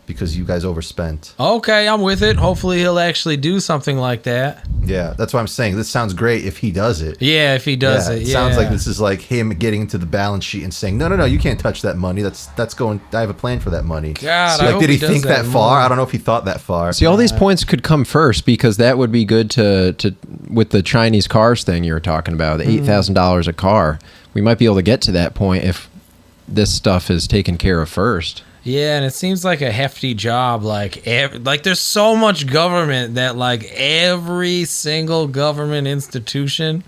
because you guys overspent. Okay, I'm with it. Hopefully he'll actually do something like that. Yeah, that's what I'm saying. This sounds great if he does it. Yeah, if he does it. It Yeah. sounds like this is like him getting into the balance sheet and saying, no, you can't touch that money. That's going. I have a plan for that money. God, I like, hope did he does think that more. far? I don't know if he thought that far. See, all these points could come first because that would be good to with the Chinese cars thing you were talking about, the $8,000 a car. We might be able to get to that point if this stuff is taken care of first. Yeah, and it seems like a hefty job. Like there's so much government that like every single government institution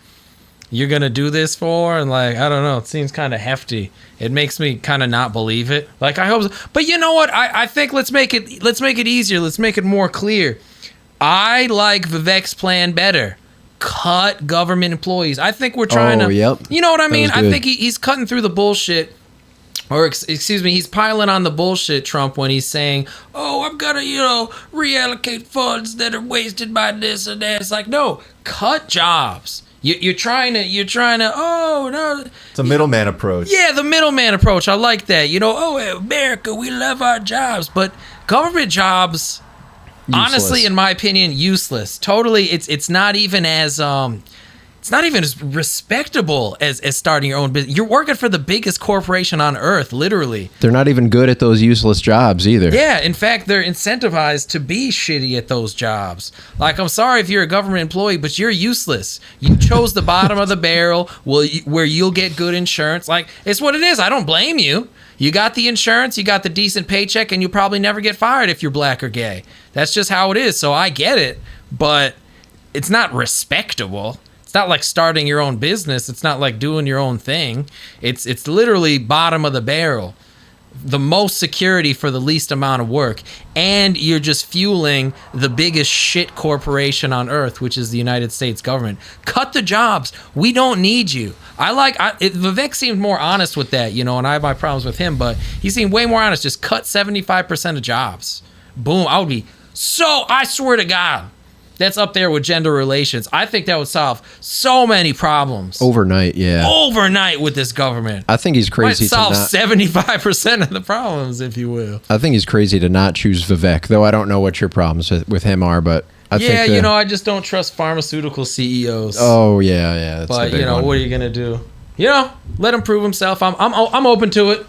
you're gonna do this for, and like I don't know, it seems kind of hefty. It makes me kind of not believe it. Like I hope, so. But you know what? I think let's make it easier. Let's make it more clear. I like Vivek's plan better. Cut government employees. I think we're trying to. Yep. You know what I That mean? was I good. think he's cutting through the bullshit. Or excuse me, he's piling on the bullshit, Trump, when he's saying, "Oh, I'm gonna, reallocate funds that are wasted by this and that." It's like, no, cut jobs. You're trying to. Oh no, It's a middleman approach. yeah, the middleman approach. I like that. Oh, America, we love our jobs, but government jobs, honestly, in my opinion, useless. Totally, it's not even as it's not even as respectable as starting your own business. You're working for the biggest corporation on earth, literally. They're not even good at those useless jobs either. Yeah, in fact, they're incentivized to be shitty at those jobs. Like, I'm sorry if you're a government employee, but you're useless. You chose the bottom of the barrel where you'll get good insurance. Like, it's what it is. I don't blame you. You got the insurance, you got the decent paycheck, and you probably never get fired if you're black or gay. That's just how it is. So I get it, but it's not respectable. It's not like starting your own business. It's not like doing your own thing. It's literally bottom of the barrel. The most security for the least amount of work. And you're just fueling the biggest shit corporation on earth, which is the United States government. Cut the jobs. We don't need you. Vivek seemed more honest with that, and I have my problems with him, but he seemed way more honest. Just cut 75% of jobs. Boom. I swear to God, that's up there with gender relations. I think that would solve so many problems. Overnight, yeah. Overnight with this government. I think he's crazy Might solve to not. 75% of the problems, if you will. I think he's crazy to not choose Vivek, though I don't know what your problems with him are, but I think I just don't trust pharmaceutical CEOs. Oh yeah, that's but the big one. what are you gonna do? Let him prove himself. I'm open to it.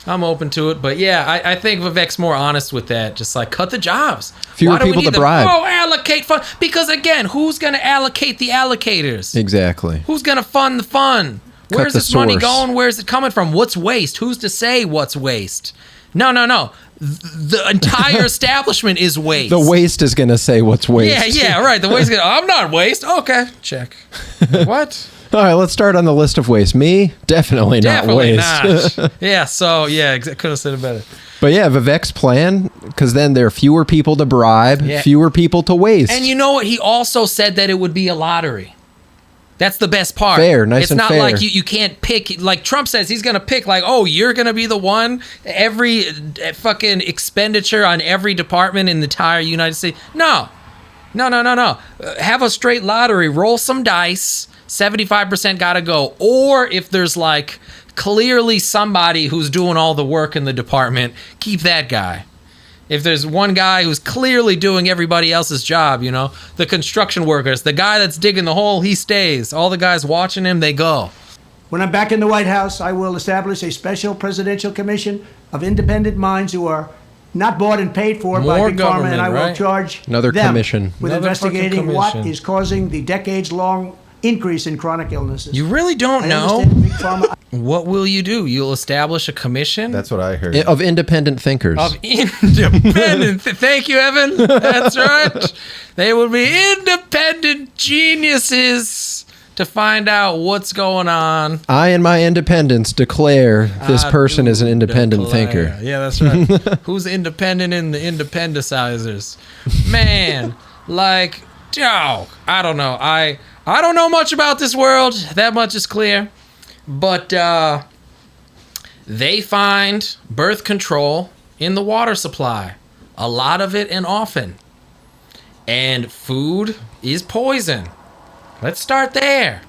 I'm open to it, but yeah, I think Vivek's more honest with that. Just like cut the jobs. Fewer Why do we people need to bribe. Allocate fund because again, who's gonna allocate the allocators? Exactly. Who's gonna fund the fund? Where's the this money source. going? Where's it coming from? What's waste? Who's to say what's waste? No. The entire establishment is waste. The waste is going to say what's waste. Yeah, right. The waste. I'm not waste. Okay, check. What? All right, let's start on the list of waste. Me, definitely not waste. not. Yeah. So yeah, could have said it better. But yeah, Vivek's plan, because then there are fewer people to bribe, Yeah. fewer people to waste. And you know what? He also said that it would be a lottery. That's the best part. Fair, nice it's and not fair. like you can't pick. Like Trump says, he's going to pick like, oh, you're going to be the one. Every fucking expenditure on every department in the entire United States. No. Have a straight lottery. Roll some dice. 75% got to go. Or if there's like clearly somebody who's doing all the work in the department, keep that guy. If there's one guy who's clearly doing everybody else's job, the construction workers, the guy that's digging the hole, he stays. All the guys watching him, they go. When I'm back in the White House, I will establish a special presidential commission of independent minds who are not bought and paid for by More Big Pharma, and I will government, right? charge Another them commission. with Another fucking investigating what commission. is causing the decades-long increase in chronic illnesses. You really don't I know. understand Big Pharma. What will you do? You'll establish a commission? That's what I heard. Of independent thinkers. Of independent. Thank you, Evan. That's right. They will be independent geniuses to find out what's going on. I and my independence declare this person is an independent thinker. Yeah, that's right. Who's independent in the independicizers? Man, like, dog. I don't know. I don't know much about this world. That much is clear. But they find birth control in the water supply. A lot of it and often. And food is poison. Let's start there.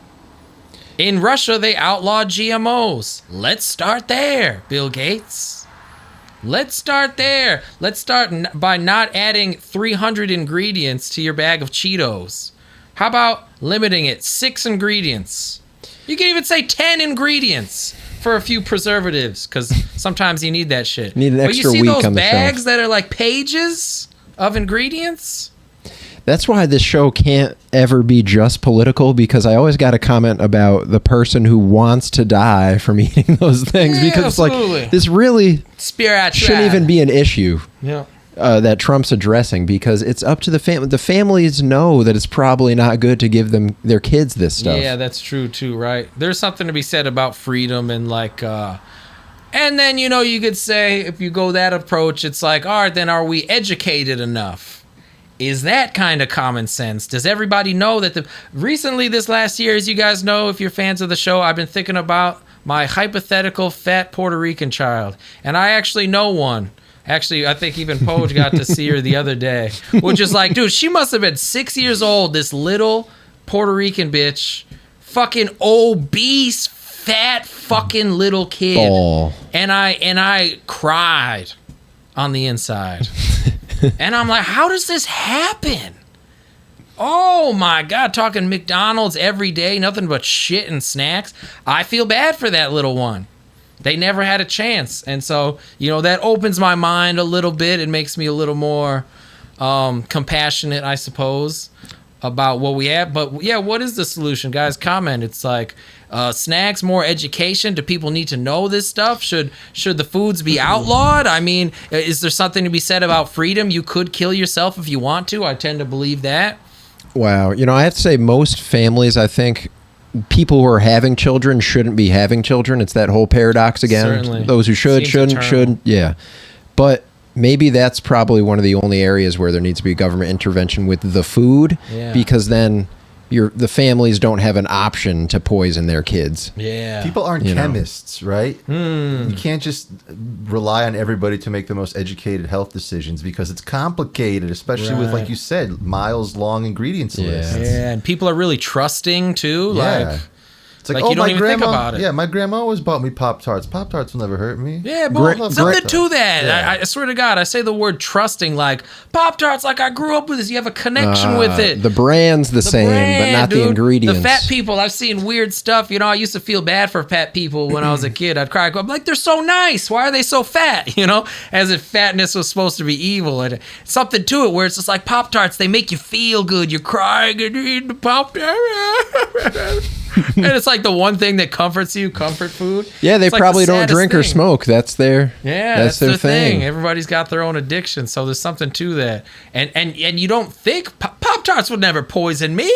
In Russia, they outlawed GMOs. Let's start there, Bill Gates. Let's start there. Let's start by not adding 300 ingredients to your bag of Cheetos. How about limiting it 6 ingredients? You can even say 10 ingredients for a few preservatives, because sometimes you need that shit. Need an extra but you see week those on the bags shelf. that are like pages of ingredients? That's why this show can't ever be just political, because I always got to comment about the person who wants to die from eating those things, Yeah, because it's absolutely. like this really Spiritual. shouldn't even be an issue Yeah. that Trump's addressing, because it's up to the family. The families know that it's probably not good to give them their kids this stuff. Yeah, that's true too, right? There's something to be said about freedom and like and then you could say, if you go that approach, it's like, all right, then are we educated enough? Is that kind of common sense? Does everybody know that recently this last year, as you guys know, if you're fans of the show, I've been thinking about my hypothetical fat Puerto Rican child, and I actually know one. Actually, I think even Poj got to see her the other day, which is like, dude, she must have been 6 years old, this little Puerto Rican bitch, fucking obese, fat fucking little kid. Ball. And I cried on the inside. And I'm like, how does this happen? Oh my God, talking McDonald's every day, nothing but shit and snacks. I feel bad for that little one. They never had a chance. And so, that opens my mind a little bit. It makes me a little more compassionate, I suppose, about what we have. But yeah, what is the solution? Guys, comment. It's like snacks, more education. Do people need to know this stuff? Should the foods be outlawed? I mean, is there something to be said about freedom? You could kill yourself if you want to. I tend to believe that. Wow. I have to say, most families, I think, people who are having children shouldn't be having children. It's that whole paradox again. Certainly. Those who should, Seems shouldn't, eternal. should. Yeah. But maybe that's probably one of the only areas where there needs to be government intervention with the food, Yeah. because then the families don't have an option to poison their kids. Yeah. People aren't chemists, right? You can't just rely on everybody to make the most educated health decisions, because it's complicated, especially with, like Right. you said, miles long ingredients Yeah. lists. Yeah, and people are really trusting too. Yeah. It's Like, you don't my even think grandma, about it. Yeah, my grandma always bought me Pop-Tarts. Pop-Tarts will never hurt me. Yeah, Great- but something great- to that. Yeah. I swear to God, I say the word trusting, like Pop-Tarts, like I grew up with this. You have a connection with it. The brand's the same, but brand, not the dude. ingredients. The fat people, I've seen weird stuff. I used to feel bad for fat people when I was a kid. I'd cry. I'm like, they're so nice. Why are they so fat? As if fatness was supposed to be evil. And something to it where it's just like Pop-Tarts, they make you feel good. You're crying and you eat the Pop-Tart. And it's like the one thing that comforts you, comfort food. Yeah, they It's like probably the don't saddest drink or thing. smoke. That's their Yeah, their thing. Everybody's got their own addiction, so there's something to that. And you don't think Pop-Tarts would never poison me?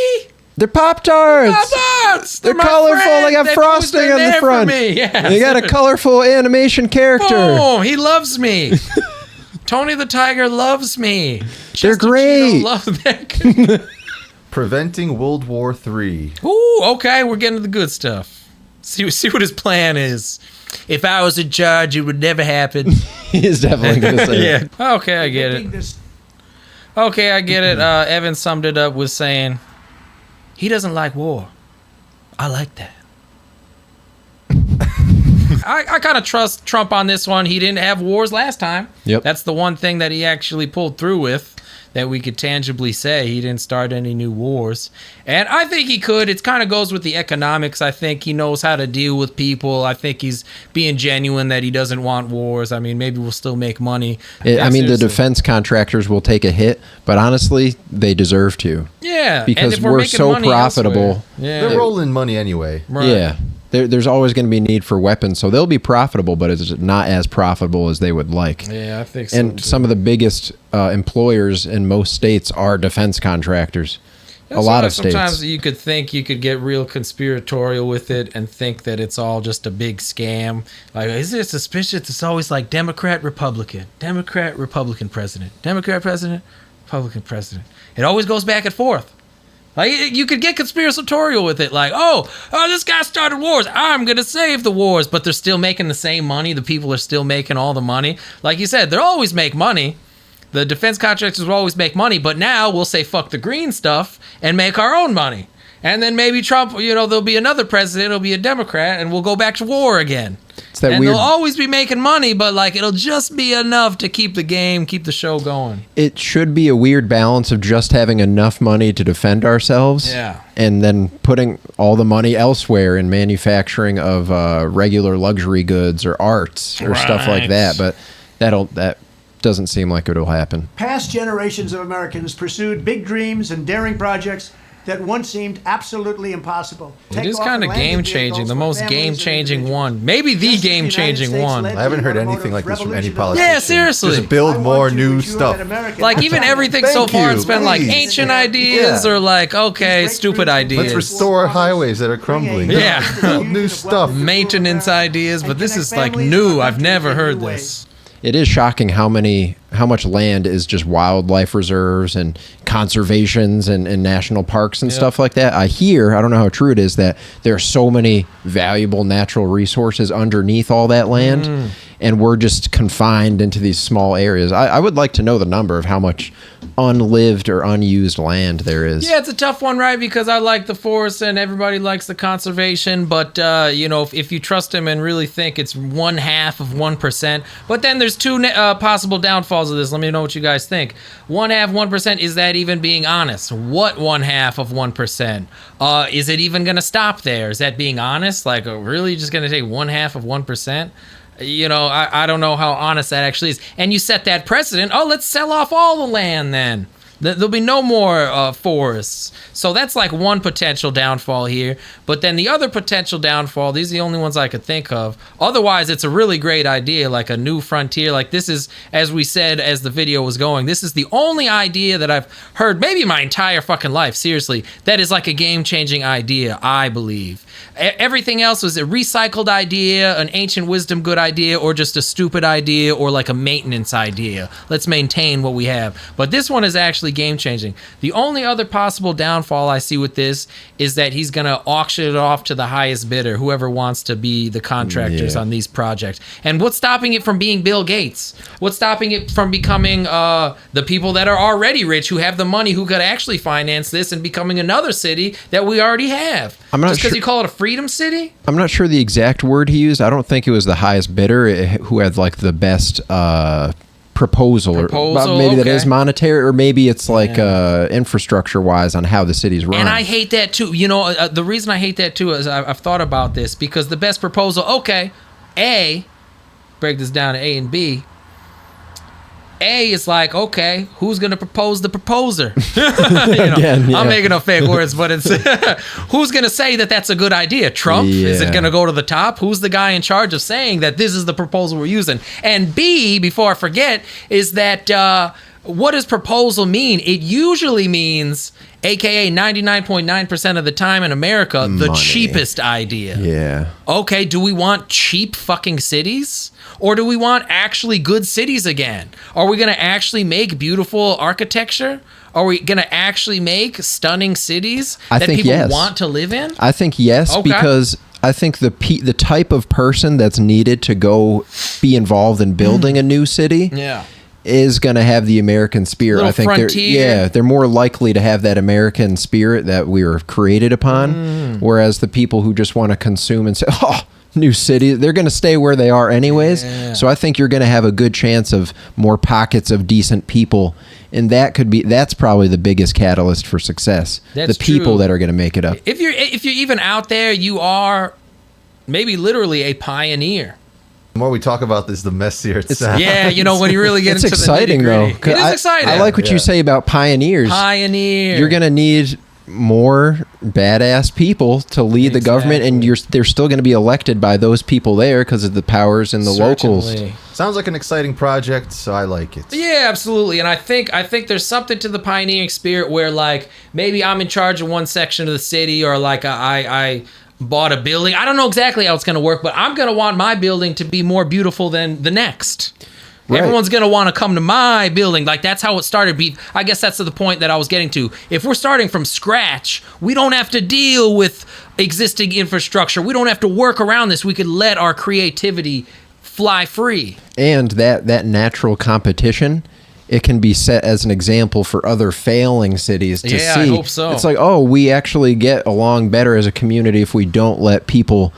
They're Pop-Tarts. Pop-Tarts! They're my colorful. friend. They got They've frosting always been on the there for front. me. Yeah, They got a colorful animation character. Boom! He loves me. Tony the Tiger loves me. They're Chester great. Cheeto loves that. Preventing World War III. Ooh, okay, we're getting to the good stuff. See what his plan is. If I was in charge, it would never happen. He's definitely going to say Yeah. that. Okay, I get it. This Okay, I get it. Evan summed it up with saying, he doesn't like war. I like that. I kind of trust Trump on this one. He didn't have wars last time. Yep. That's the one thing that he actually pulled through with, that we could tangibly say. He didn't start any new wars. And I think he could. It kind of goes with the economics. I think he knows how to deal with people. I think he's being genuine that he doesn't want wars. I mean, maybe we'll still make money. I mean, the Seriously. defense contractors will take a hit, but honestly, they deserve to. Yeah. Because and if we're making so money profitable. elsewhere- Yeah. They're rolling money anyway. Right. Yeah. There's always going to be need for weapons, so they'll be profitable, but it's not as profitable as they would like. Yeah, I think so. And too. some of the biggest employers in most states are defense contractors. That's a lot why of states. Sometimes you could think you could get real conspiratorial with it and think that it's all just a big scam. Like, is it suspicious? It's always like Democrat, Republican, Democrat, Republican president, Democrat president, Republican president. It always goes back and forth. Like, you could get conspiratorial with it, like, oh, this guy started wars. I'm gonna save the wars, but they're still making the same money. The people are still making all the money. Like you said, they'll always make money. The defense contractors will always make money, but now we'll say fuck the green stuff and make our own money. And then maybe Trump, there'll be another president, it'll be a Democrat, and we'll go back to war again. It's that and weird. they'll always be making money, but like it'll just be enough to keep the game, keep the show going. It should be a weird balance of just having enough money to defend ourselves, Yeah. and then putting all the money elsewhere in manufacturing of regular luxury goods or arts or stuff like that. But that doesn't seem like it'll happen. Past generations of Americans pursued big dreams and daring projects that once seemed absolutely impossible. It is kind of game changing, the most game changing one. Maybe the game changing one. I haven't heard anything like this from any politician. Yeah, seriously. Just build more new stuff. Like even everything so Thank far, you, it's been like please. ancient ideas Yeah. or like, okay, stupid ideas. Let's restore highways that are crumbling. Yeah. Build new stuff. Maintenance ideas, but this is like new. I've never heard this. It is shocking how much land is just wildlife reserves and conservations and national parks and stuff like that. I don't know how true it is, that there are so many valuable natural resources underneath all that land, and we're just confined into these small areas. I would like to know the number of how much unlived or unused land there is. Yeah, it's a tough one, right? Because I like the forest and everybody likes the conservation, but if you trust him and really think it's 0.5%, but then there's two possible downfalls of this. Let me know what you guys think. 1/2, 1%, is that even being honest? What 1/2%? Is it even going to stop there? Is that being honest? Like, really just going to take 1/2%? I don't know how honest that actually is. And you set that precedent. Oh, let's sell off all the land then. There'll be no more forests. So that's like one potential downfall here. But then the other potential downfall, these are the only ones I could think of. Otherwise, it's a really great idea, like a new frontier. Like this is, as we said as the video was going, this is the only idea that I've heard maybe my entire fucking life, seriously, that is like a game-changing idea, I believe. Everything else was a recycled idea, an ancient wisdom good idea, or just a stupid idea, or like a maintenance idea. Let's maintain what we have. But this one is actually game changing. The only other possible downfall I see with this is that he's going to auction it off to the highest bidder, whoever wants to be the contractors on these projects. And what's stopping it from being Bill Gates? What's stopping it from becoming the people that are already rich, who have the money, who could actually finance this and becoming another city that we already have? I'm not Just because sure- you call it a freedom city? I'm not sure the exact word he used. I don't think it was the highest bidder who had like the best proposal, or maybe that okay. is monetary, or maybe it's like infrastructure wise on how the city's run. And I hate that too. The reason I hate that too is I've thought about this, because the best proposal, okay, break this down to A and B. A is like, okay, who's going to propose the proposer? Again, yeah. I'm making up fake words, but it's who's going to say that that's a good idea? Trump? Is it Yeah. going to go to the top? Who's the guy in charge of saying that this is the proposal we're using? And B, before I forget, is that what does proposal mean? It usually means, AKA 99.9% of the time in America, the Money. cheapest idea. Yeah. Okay, do we want cheap fucking cities? Or do we want actually good cities again? Are we going to actually make beautiful architecture? Are we going to actually make stunning cities I that think people yes. want to live in? I think yes, Okay. because I think the type of person that's needed to go be involved in building a new city Yeah. is going to have the American spirit. Little I think frontier. they're more likely to have that American spirit that we were created upon, whereas the people who just want to consume and say, "Oh, new city," they're going to stay where they are anyways. Yeah. So I think you're going to have a good chance of more pockets of decent people, and that's probably the biggest catalyst for success. That's the people true. that are going to make it up. If you're even out there, you are maybe literally a pioneer. The more we talk about this, the messier it sounds. Yeah, when you really get It's into exciting the though. nitty-gritty. 'cause It is exciting. I like what Yeah. you say about pioneers. Pioneer. You're going to need more badass people to lead the government, and they're still going to be elected by those people there because of the powers in the locals. Certainly. Sounds like an exciting project, so I like it. Yeah, absolutely. And I think there's something to the pioneering spirit where, like, maybe I'm in charge of one section of the city, or like I bought a building. I don't know exactly how it's going to work, but I'm going to want my building to be more beautiful than the next. Right. Everyone's going to want to come to my building. Like, that's how it started. I guess that's the point that I was getting to. If we're starting from scratch, we don't have to deal with existing infrastructure. We don't have to work around this. We could let our creativity fly free. And that natural competition it can be set as an example for other failing cities to Yeah, see. I hope so. It's like, oh, we actually get along better as a community if we don't let people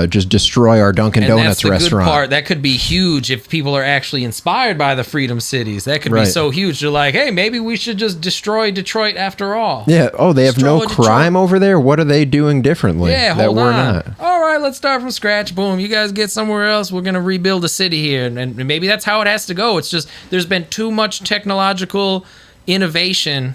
just destroy our Dunkin' And Donuts that's the restaurant. good part. That could be huge if people are actually inspired by the Freedom Cities. That could be Right. so huge. They're like, hey, maybe we should just destroy Detroit after all. Yeah. Oh, they have no Destroy Detroit. crime over there. What are they doing differently? Yeah, that hold we're on. not? All right, let's start from scratch. Boom. You guys get somewhere else. We're going to rebuild a city here. And maybe that's how it has to go. It's just there's been too much technological innovation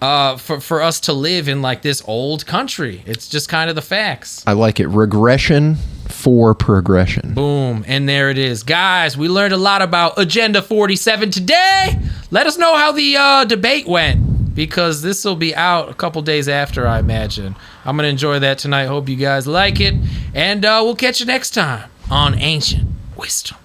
for us to live in like this old country. It's just kind of the facts. I like it. Regression for progression. Boom. And there it is. Guys, we learned a lot about Agenda 47 today. Let us know how the debate went, because this will be out a couple days after, I imagine. I'm going to enjoy that tonight. Hope you guys like it. And we'll catch you next time on Ancient Wisdom.